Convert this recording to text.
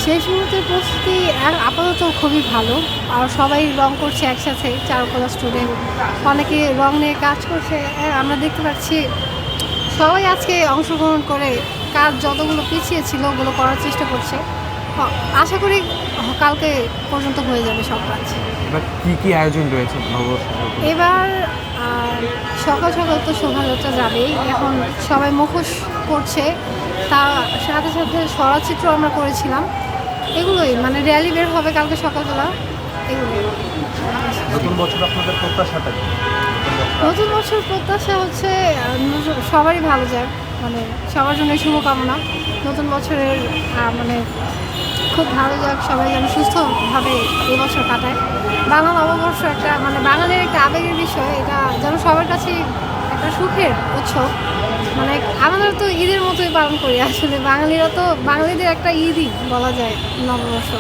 শেষ মুহূর্তের প্রস্তুতি আপাতত খুবই ভালো। আর সবাই রং করছে একসাথে, চারুকলা স্টুডেন্ট। অনেকে রং নিয়ে কাজ করছে। আমরা দেখতে পাচ্ছি সবাই আজকে অংশগ্রহণ করে কাজ যতগুলো পিছিয়ে ছিল ওগুলো করার চেষ্টা করছে। আশা করি কালকে পর্যন্ত হয়ে যাবে সব কাজ। এবার কি আয়োজন রয়েছে নববর্ষের? এবার সকাল সকাল তো শোভাযাত্রা যাবেই। এখন সবাই মুখোশ করছে, তার সাথে সাথে স্বরচিত্র আমরা করেছিলাম। এগুলোই মানে র্যালি বের হবে কালকে সকালবেলা, এগুলোই। নতুন বছর আপনাদের প্রত্যাশাটা কি? নতুন বছর প্রত্যাশা হচ্ছে সবারই ভালো যাক, মানে সবার জন্য শুভকামনা। নতুন বছরের মানে খুব ভালো যাক, সবাই যেন সুস্থভাবে এই বছর কাটায়। বাংলা নববর্ষ একটা মানে বাঙালির একটা আবেগের বিষয়, এটা যেন সবার কাছেই একটা সুখের উৎসব। মানে আমরা তো ঈদের মতোই পালন করি আসলে, বাঙালিরা তো বাঙালিদের একটা ঈদই বলা যায় নববর্ষ।